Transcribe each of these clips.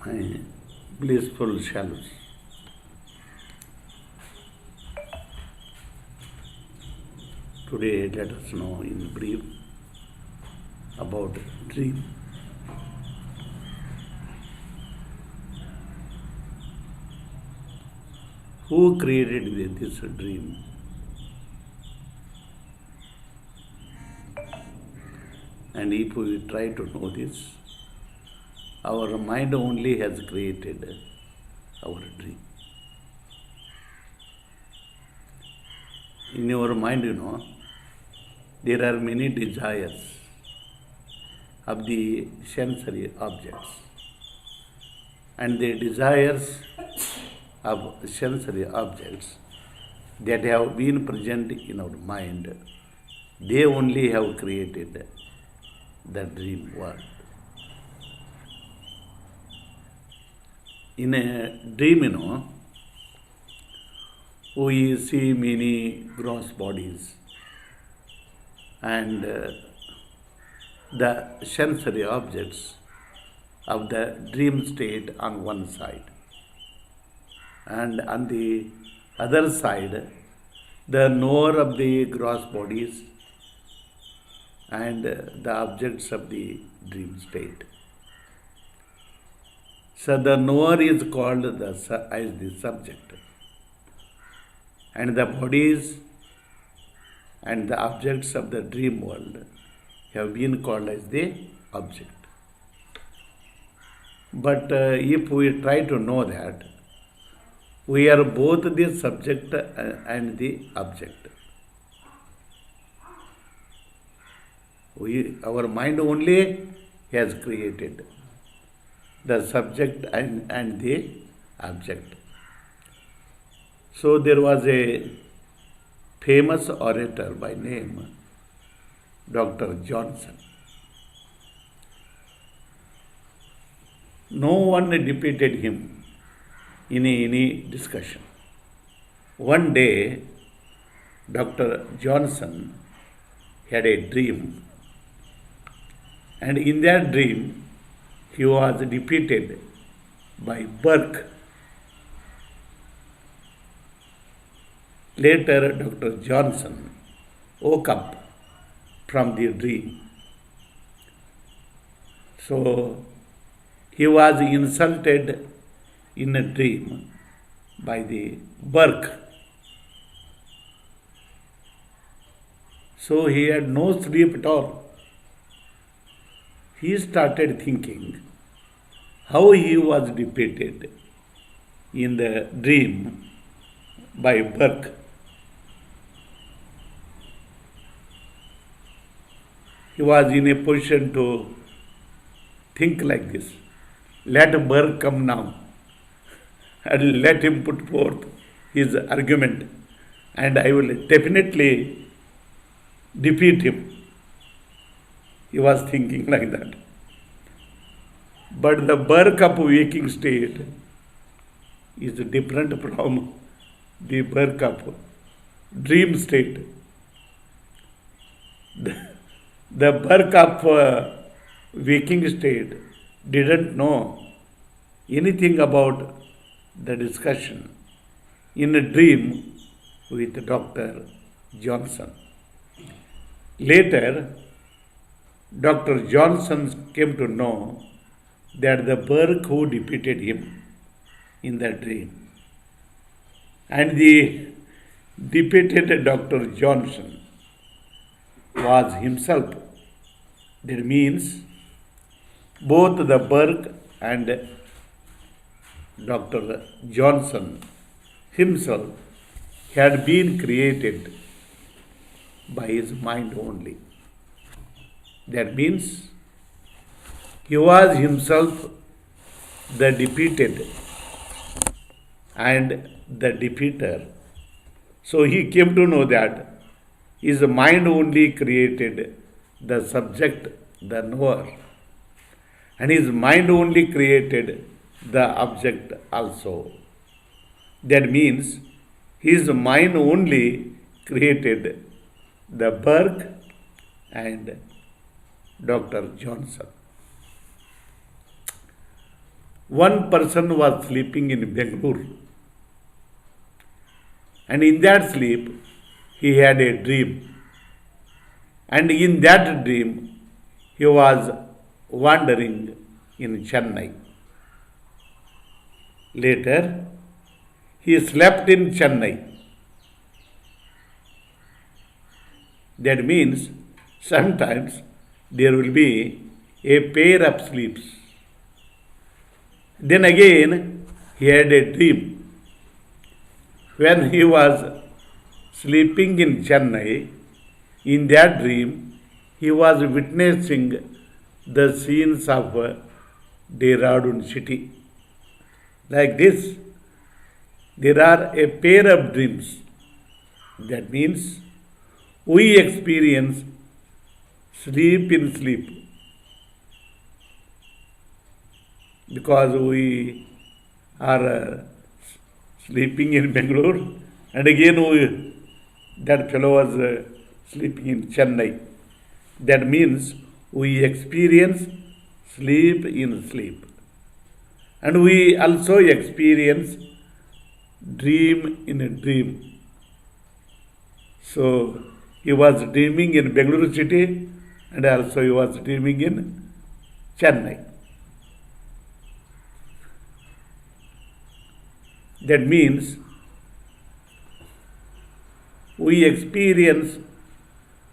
my blissful shallows. Today, let us know in brief about dream. Who created this dream? And if we try to know this, our mind only has created our dream. In your mind, there are many desires of the sensory objects. And the desires of sensory objects that have been present in our mind, they only have created the dream world. In a dream, we see many gross bodies and the sensory objects of the dream state on one side, and on the other side, the knower of the gross bodies and the objects of the dream state. So the knower is called as the subject, and the bodies and the objects of the dream world have been called as the object. But if we try to know that, we are both the subject and the object. Our mind only has created the subject and the object. So there was a famous orator by name Dr. Johnson. No one defeated him in any discussion. One day, Dr. Johnson had a dream, and in that dream, he was defeated by Burke. Later, Dr. Johnson woke up from the dream. So, he was insulted in a dream by the Burke. So, he had no sleep at all. He started thinking how he was defeated in the dream by Burke. He was in a position to think like this: let Burke come now and let him put forth his argument, and I will definitely defeat him. He was thinking like that. But the Burke of waking state is different from the Burke of dream state. The Burke of waking state didn't know anything about the discussion in a dream with Dr. Johnson. Later, Dr. Johnson came to know that the Burke who defeated him in the dream and the defeated Dr. Johnson was himself. That means both the Burke and Dr. Johnson himself had been created by his mind only. That means he was himself the defeated and the defeater. So he came to know that his mind only created the subject, the knower, and his mind only created the object also. That means his mind only created the Burke and Dr. Johnson. one person was sleeping in Bangalore, and in that sleep, he had a dream. And in that dream, he was wandering in Chennai. Later, he slept in Chennai. That means sometimes there will be a pair of sleeps. Then again, he had a dream. When he was sleeping in Chennai, in that dream, he was witnessing the scenes of Dehradun city. Like this, there are a pair of dreams. That means we experience sleep in sleep because we are sleeping in Bangalore, and again that fellow was sleeping in Chennai. That means we experience sleep in sleep. And we also experience dream in a dream. So he was dreaming in Bangalore city, and also he was dreaming in Chennai. That means we experience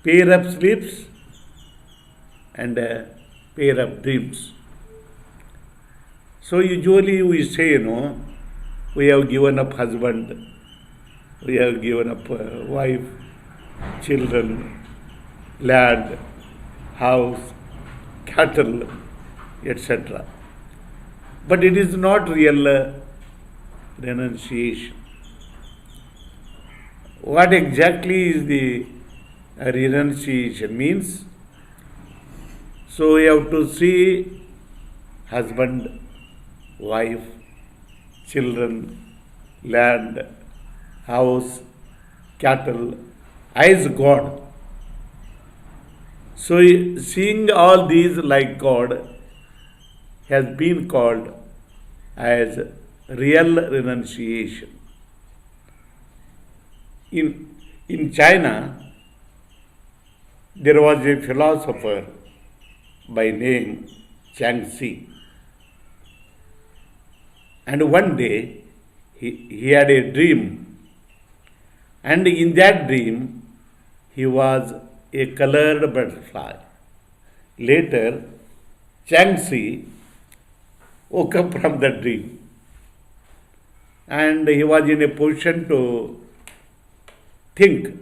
pair of sleeps and a pair of dreams. So usually we say, we have given up husband, we have given up wife, children, land, house, cattle, etc. But it is not real renunciation. What exactly is the renunciation means? So we have to see husband, wife, children, land, house, cattle as God. So seeing all these like God has been called as real renunciation. In China, there was a philosopher by name Changxi. And one day, he had a dream. And in that dream, he was a colored butterfly. Later, Changxi woke up from the dream. And he was in a position to think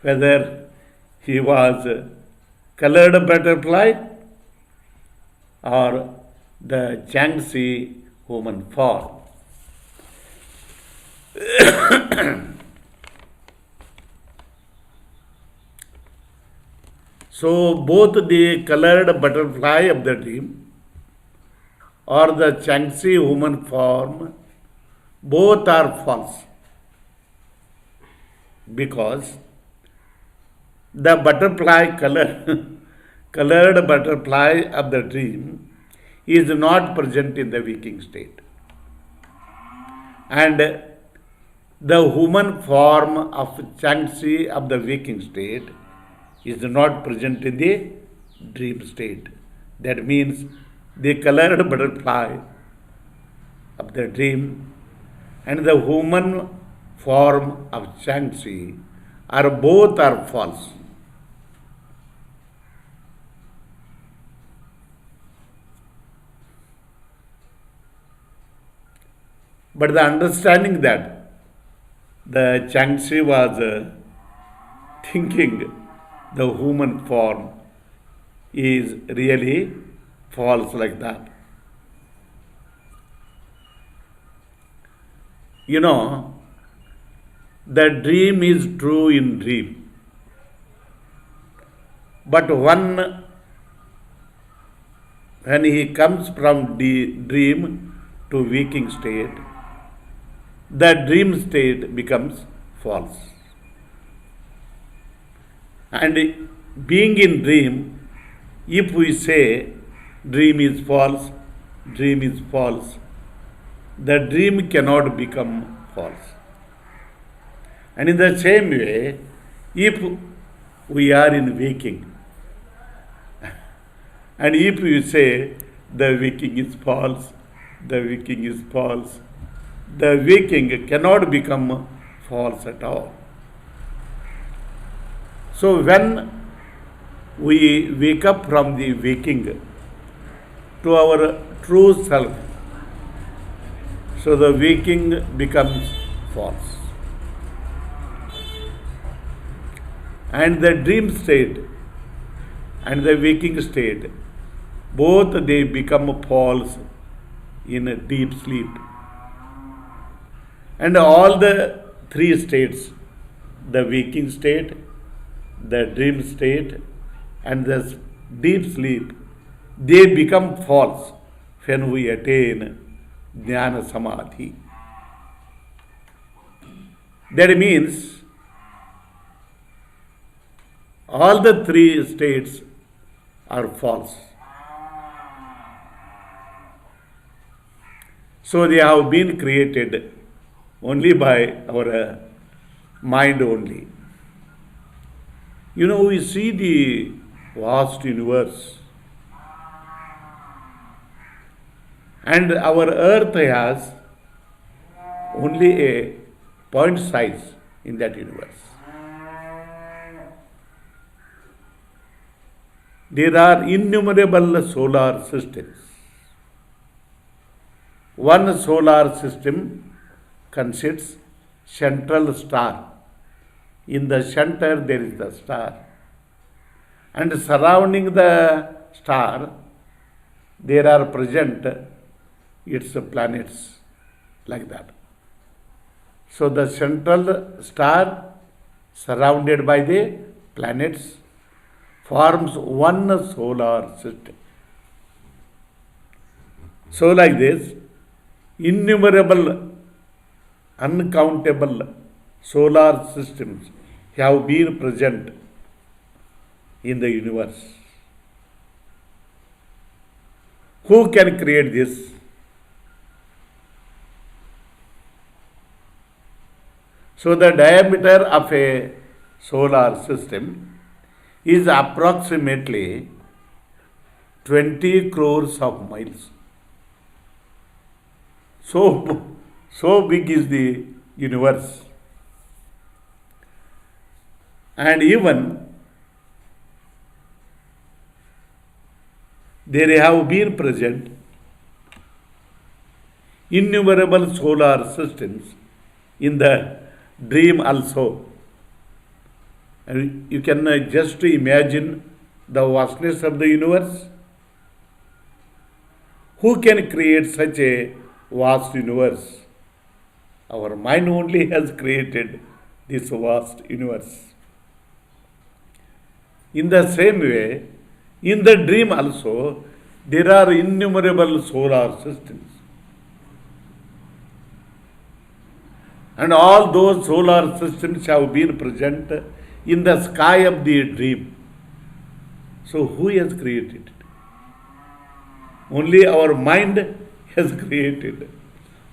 whether he was a colored butterfly or the Changxi human form. So both the colored butterfly of the dream or the Changxi human form, both are false. Because the butterfly colored butterfly of the dream is not present in the waking state. And the human form of Changxi of the waking state is not present in the dream state. That means the colored butterfly of the dream and the human form of Changxi both are false. But the understanding that the Changxi was thinking the human form is really false like that. The dream is true in dream. But when he comes from the dream to waking state, the dream state becomes false. And being in dream, if we say dream is false, dream is false, the dream cannot become false. And in the same way, if we are in waking, and if you say the waking is false, the waking is false, the waking cannot become false at all. So when we wake up from the waking to our true self, so the waking becomes false. And the dream state and the waking state, both they become false in a deep sleep. And all the three states, the waking state, the dream state, and the deep sleep, they become false when we attain Jnana Samadhi. That means all the three states are false. So they have been created only by our mind only. We see the vast universe, and our earth has only a point size in that universe. There are innumerable solar systems. One solar system consists central star. In the center there is the star. And surrounding the star there are present its planets, like that. So the central star surrounded by the planets forms one solar system. So like this, innumerable, uncountable solar systems have been present in the universe. Who can create this? So the diameter of a solar system is approximately 20 crores of miles. So big is the universe. And even there have been present innumerable solar systems in the dream also. And you can just imagine the vastness of the universe. Who can create such a vast universe? Our mind only has created this vast universe. In the same way, in the dream also, there are innumerable solar systems. And all those solar systems have been present in the sky of the dream. So who has created it? Only our mind has created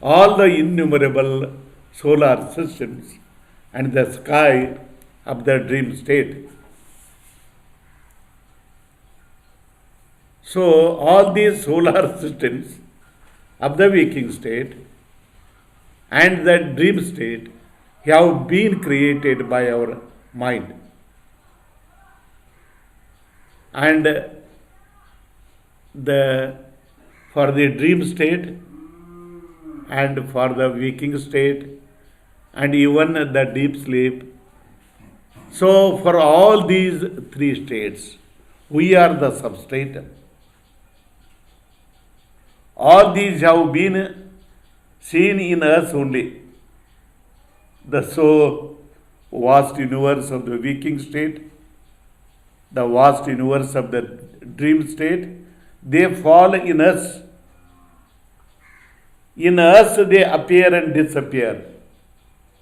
all the innumerable solar systems and the sky of the dream state. So all these solar systems of the waking state and the dream state have been created by our mind. And for the dream state and for the waking state and even the deep sleep, so for all these three states, we are the substratum. All these have been seen in us only. The so vast universe of the waking state, the vast universe of the dream state, they fall in us. In us they appear and disappear.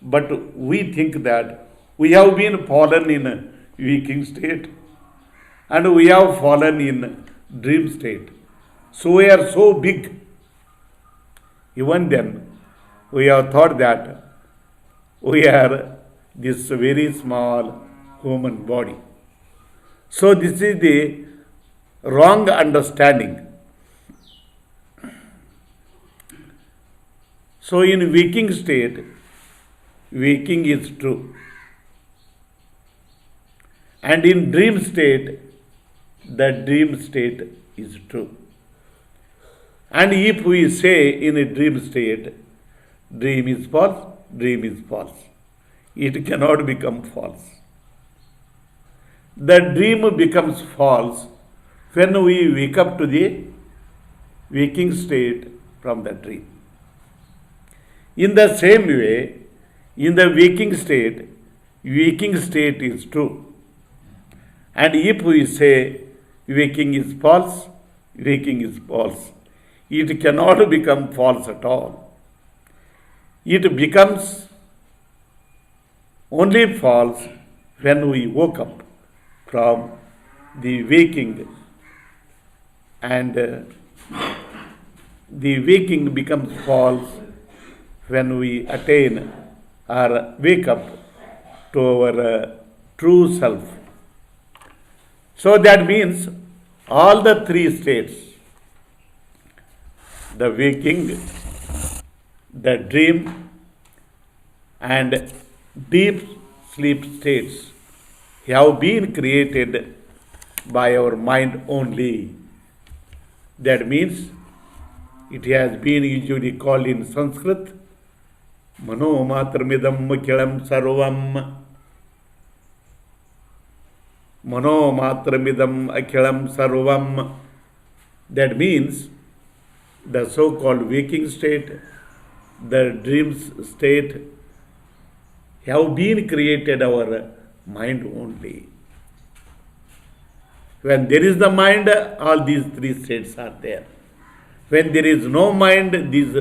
But we think that we have been fallen in waking state and we have fallen in dream state. So we are so big. Even then, we have thought that we are this very small human body. So this is the wrong understanding. So in waking state, waking is true. And in dream state, the dream state is true. And if we say in a dream state, dream is false, dream is false, it cannot become false. The dream becomes false when we wake up to the waking state from the dream. In the same way, in the waking state is true. And if we say waking is false, it cannot become false at all. It becomes only false when we woke up from the waking, and the waking becomes false when we attain or wake up to our true self. So that means all the three states, the waking, the dream, and deep sleep states have been created by our mind only. That means it has been usually called in Sanskrit, Manomatramidam Akhilam Sarvam. Manomatramidam Akhilam Sarvam. That means the so-called waking state, the dreams state have been created our mind only. When there is the mind, all these three states are there. When there is no mind, these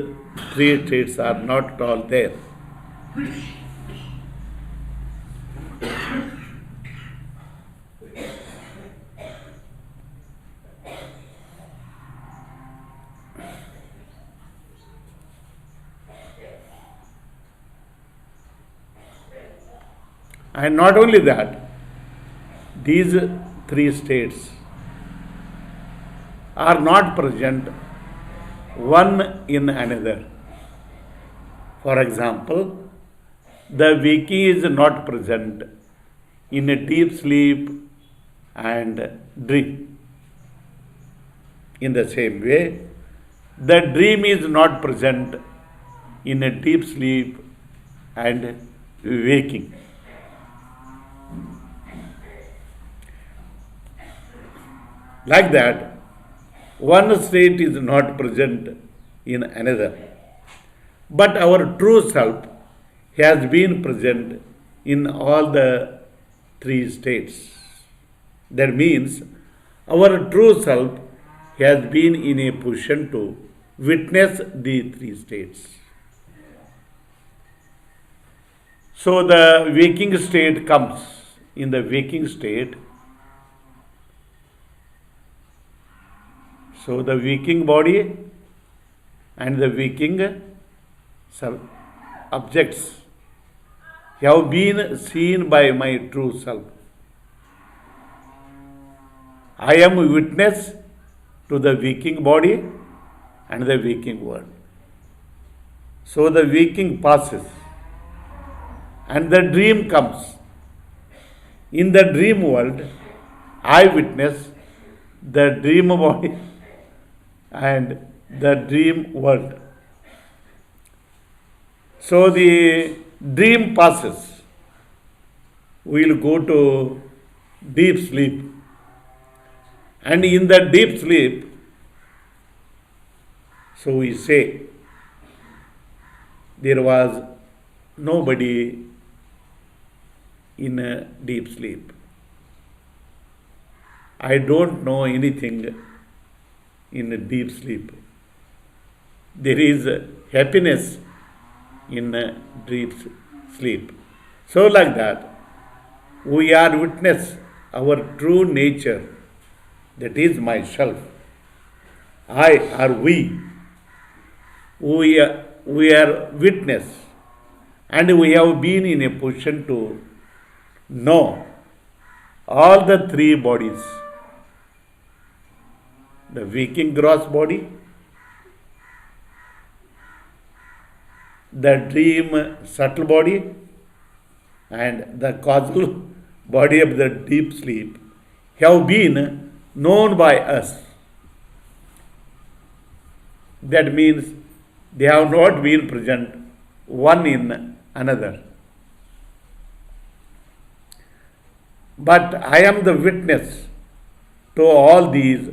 three states are not at all there. And not only that, these three states are not present one in another. For example, the waking is not present in a deep sleep and dream. In the same way, the dream is not present in a deep sleep and waking. Like that, one state is not present in another. But our true self has been present in all the three states. That means our true self has been in a position to witness the three states. So the waking state comes. In the waking state, so the waking body and the waking objects have been seen by my true self. I am witness to the waking body and the waking world. So the waking passes and the dream comes. In the dream world, I witness the dream body and the dream world. So the dream passes. We will go to deep sleep. And in the deep sleep, so we say, there was nobody in a deep sleep. I don't know anything in a deep sleep. There is happiness in a deep sleep. So like that, we are witness our true nature, that is myself. I or we are witness, and we have been in a position to know all the three bodies: the waking gross body, the dream subtle body, and the causal body of the deep sleep have been known by us. That means they have not been present one in another. But I am the witness to all these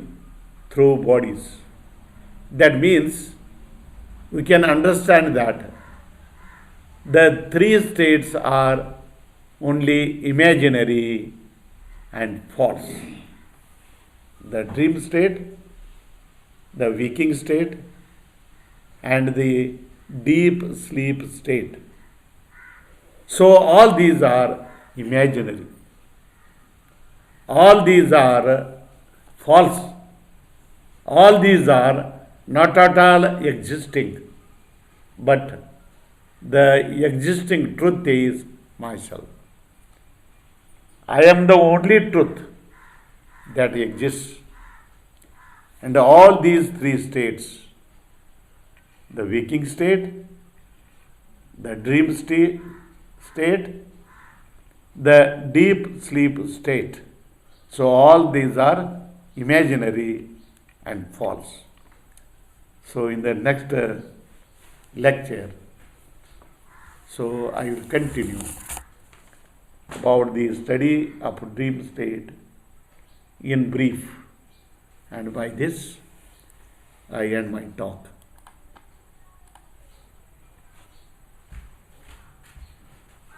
through bodies. That means we can understand that the three states are only imaginary and false: the dream state, the waking state, and the deep sleep state. So, all these are imaginary, all these are false, all these are not at all existing, but the existing truth is myself. I am the only truth that exists, and all these three states, the waking state, the dream state, the deep sleep state. So, all these are imaginary and false. So, in the next lecture, so I will continue about the study of dream state in brief, and by this I end my talk.